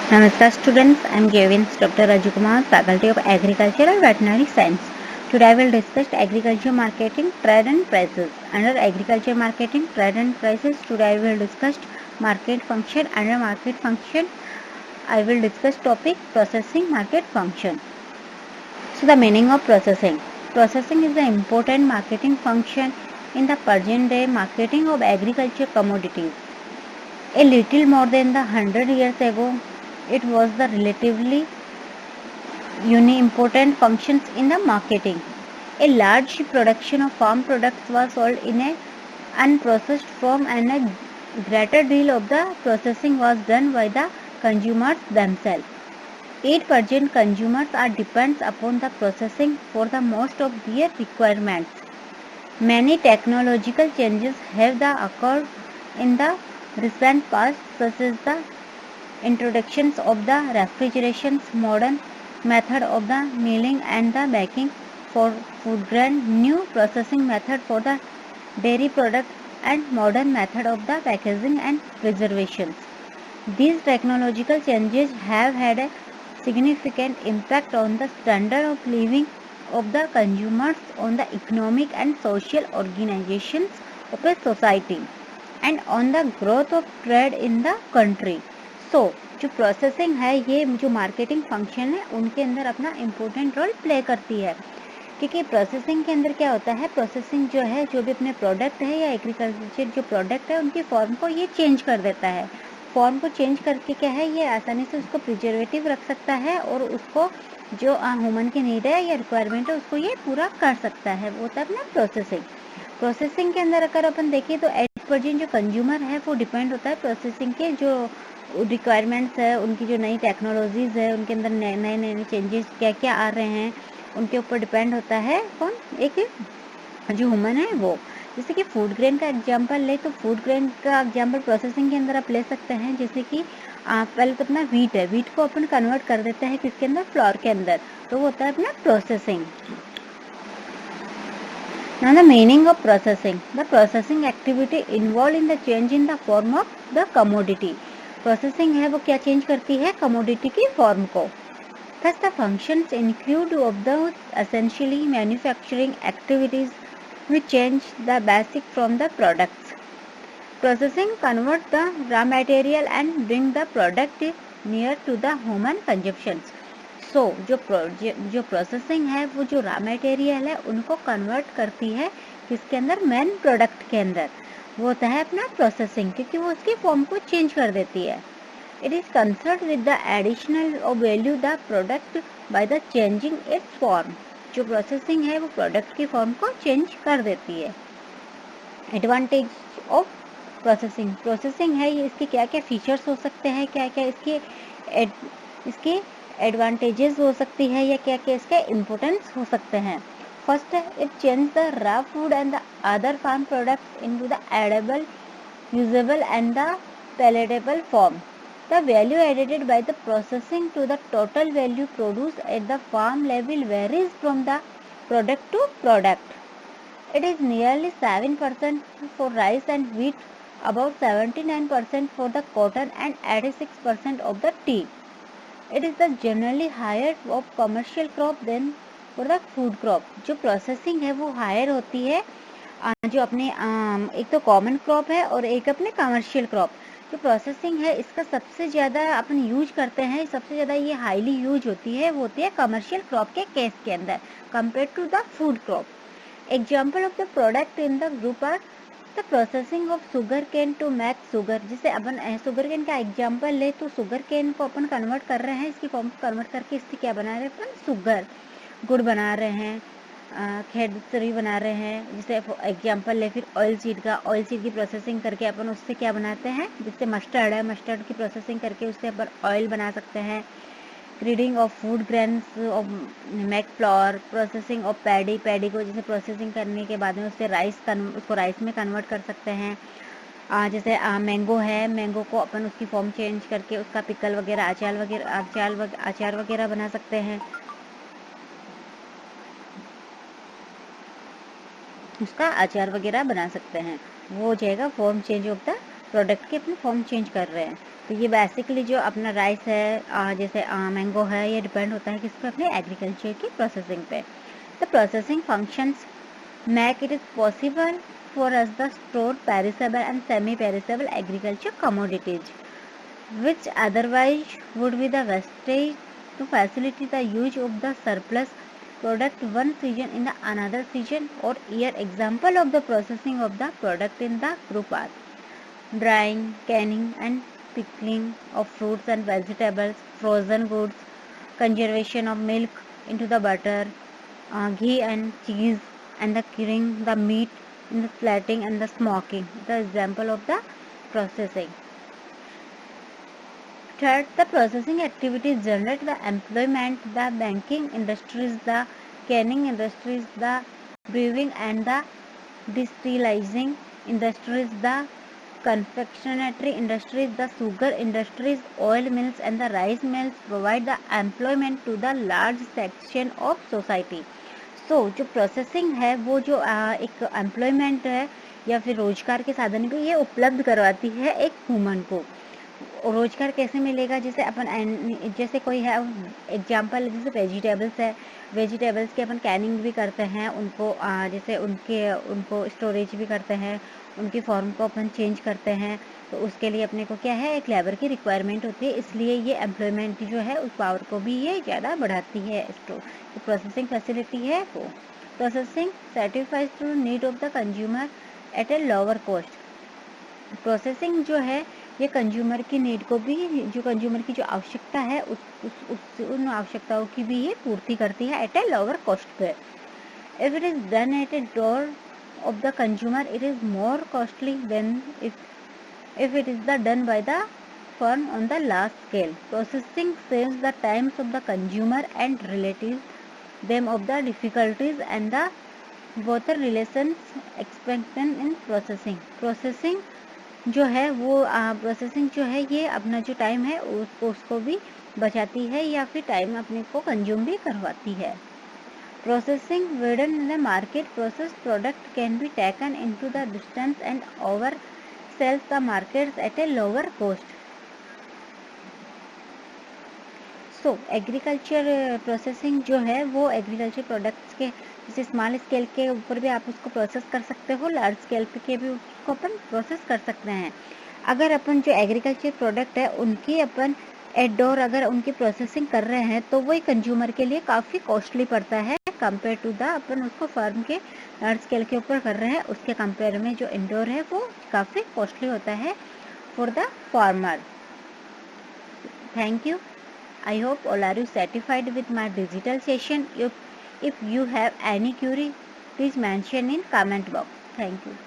Namaskar students, I am Gavins Dr. Raju Kumar, Faculty of Agriculture and Veterinary Science. Today I will discuss agriculture marketing, trade and prices. Under agriculture marketing, trade and prices, today I will discuss market function. Under market function, I will discuss topic processing market function. So the meaning of processing. Processing is the important marketing function in the present day marketing of agriculture commodities. A little more than 100 years ago, it was the relatively important functions in the marketing. A large production of farm products was sold in a unprocessed form, and a greater deal of the processing was done by the consumers themselves. 8% consumers are depends upon the processing for the most of their requirements. Many technological changes have occurred in the recent past, such as the introductions of the refrigerations, modern method of the milling and the baking for food grain, new processing method for the dairy products, and modern method of the packaging and preservations. These technological changes have had a significant impact on the standard of living of the consumers, on the economic and social organizations of a society, and on the growth of trade in the country. जो processing है, ये जो marketing function है उनके अंदर अपना important role play करती है, क्योंकि प्रोसेसिंग के अंदर क्या होता है, प्रोसेसिंग जो है जो भी अपने प्रोडक्ट है या एग्रीकल्चर जो प्रोडक्ट है उनकी फॉर्म को ये चेंज कर देता है। फॉर्म को चेंज करके क्या है, ये आसानी से उसको प्रिजर्वेटिव रख सकता है और उसको जो ह्यूमन की नीड है या रिक्वायरमेंट है उसको ये पूरा कर सकता है, वो होता है अपना प्रोसेसिंग। प्रोसेसिंग के अंदर अगर अपन देखें तो 8% जो कंज्यूमर है वो डिपेंड होता है प्रोसेसिंग के जो रिक्वायरमेंट्स है, उनकी जो नई टेक्नोलॉजीज है, उनके अंदर नए नए चेंजेस क्या क्या आ रहे हैं उनके ऊपर डिपेंड होता है कौन, एक जो ह्यूमन है वो। जैसे कि फूड ग्रेन का एग्जांपल ले तो फूड ग्रेन का एग्जांपल प्रोसेसिंग के अंदर आप ले सकते हैं। जैसे कि पहले तो अपना वीट है, वीट को अपन कन्वर्ट कर देते हैं किसके अंदर, फ्लोर के अंदर, तो वो होता है अपना processing. Now the meaning of processing. The processing activity involved in the change in the form of the commodity. Processing है वो क्या चेंज करती है, commodity की फॉर्म को। Thus the functions include of the essentially manufacturing activities which change the basic from the products. Processing convert the raw material and bring the product near to the human consumptions. जो processing है वो जो raw material है उनको convert करती है किसके अंदर, मेन प्रोडक्ट के अंदर, वो होता है अपना प्रोसेसिंग, क्योंकि वो उसकी फॉर्म को चेंज कर देती है। It is concern with the additional of value the product by the changing it's form. जो प्रोसेसिंग है वो प्रोडक्ट की फॉर्म को चेंज कर देती है। Advantage of processing. प्रोसेसिंग है ये, इसके क्या क्या फीचर्स हो सकते हैं, क्या क्या इसके एडवांटेजेस हो सकती है या क्या क्या इसके इम्पोर्टेंस हो सकते हैं। फर्स्ट है, it change the raw food and the other farm products into the edible, usable and the palatable form. The value added by the processing to the total value produce at the farm level varies from the product to product. It is nearly 7% for rice and wheat, about 79% for the cotton and 86% of the tea. It is the generally higher of commercial crop than for the food crop. जो processing है वो higher होती है जो अपने एक तो common crop है और एक अपने कमर्शियल क्रॉप। जो प्रोसेसिंग है इसका सबसे ज़्यादा अपन यूज करते हैं, सबसे ज़्यादा ये हाईली यूज होती है, वो होती है कमर्शियल क्रॉप के केस के अंदर compare to the food crop. Example of the product in the group are the processing of sugar cane to make sugar. जैसे अपन शुगर केन का एग्जांपल ले तो शुगर केन को अपन कन्वर्ट कर रहे हैं, इसकी फॉर्म को कन्वर्ट करके इससे क्या बना रहे हैं अपन, शुगर, गुड़ बना रहे हैं, खेतरी बना रहे हैं। जैसे एग्जांपल ले फिर ऑयल सीड का, ऑयल सीड की प्रोसेसिंग करके अपन उससे क्या बनाते हैं, जिससे मस्टर्ड है, मस्टर्ड की प्रोसेसिंग करके उससे अपन ऑयल बना सकते हैं। Grading of food grains of make floor, processing of paddy, paddy को जैसे प्रोसेसिंग करने के बाद में उससे उसको राइस में कन्वर्ट कर सकते हैं। जैसे मैंगो है, मैंगो को अपन उसकी फॉर्म चेंज करके उसका पिकल वगैरह, अचार वगैरह बना सकते हैं, उसका अचार वगैरह बना सकते हैं। वो हो जाएगा form change of the product की अपनी फॉर्म चेंज कर रहे हैं। तो ये बेसिकली जो अपना राइस है, जैसे मैंगो है, ये डिपेंड होता है किस पे, अपने एग्रीकल्चर की प्रोसेसिंग पे। The processing functions make it is possible for us to store perishable and semi-perishable agriculture commodities, which otherwise would be the wastage, to facilitate the use of the surplus product one season in the another season or year. Example of the processing of the product in the group are drying, canning and pickling of fruits and vegetables, frozen goods, conservation of milk into the butter, ghee and cheese, and the curing the meat in the flattening and the smoking. The example of the processing. Third, the processing activities generate the employment, the banking industries, the canning industries, the brewing and the distilling industries, the confectionery industries, the sugar industries, oil mills and the rice mills provide the employment to the large section of society. So, जो processing है वो जो एक employment है या फिर रोजगार के साधन भी ये उपलब्ध करवाती है एक ह्यूमन को। रोजगार कैसे मिलेगा, जैसे अपन जैसे कोई है एग्जांपल, जैसे वेजिटेबल्स है, वेजिटेबल्स की अपन कैनिंग भी करते हैं, उनको जैसे उनको स्टोरेज भी करते हैं, उनकी फॉर्म को अपन चेंज करते हैं, तो उसके लिए अपने को क्या है, एक लेबर की रिक्वायरमेंट होती है, इसलिए ये एम्प्लॉयमेंट जो है उस पावर को भी ये ज़्यादा बढ़ाती है। जो प्रोसेसिंग फैसिलिटी है वो processing satisfies to need of the consumer at a lower cost. Processing जो है ये कंज्यूमर की नीड को भी, जो कंज्यूमर की जो आवश्यकता है उन आवश्यकताओं की भी ये पूर्ति करती है एट ए लोअर कॉस्ट पे। If it is done at a door of the consumer it is more costly than if it is done by the firm on the large scale. Processing saves the times of the consumer and relieves them of the difficulties and the both relations expansion in processing. Processing जो है वो processing जो है ये अपना जो time है उसको भी बचाती है या फिर टाइम अपने को कंज्यूम भी करवाती है। Processing within the market processed product can be taken into the distance and over sells the markets at a lower cost. So agriculture processing जो है वो एग्रीकल्चर प्रोडक्ट्स के जैसे स्मॉल स्केल के ऊपर भी आप उसको प्रोसेस कर सकते हो, लार्ज स्केल पे के भी उसको अपन प्रोसेस कर सकते हैं। अगर अपन जो एग्रीकल्चर प्रोडक्ट है उनकी अपन एट डोर अगर उनकी प्रोसेसिंग कर रहे हैं तो वो कंज्यूमर के लिए काफ़ी कॉस्टली पड़ता है कंपेयर टू द अपन उसको फार्म के लार्ज स्केल के ऊपर कर रहे हैं, उसके कंपेयर में जो इंडोर है वो काफ़ी कॉस्टली होता है for the farmer. Thank you. I hope all are you satisfied with my digital session. If you have any query, please mention in comment box. Thank you.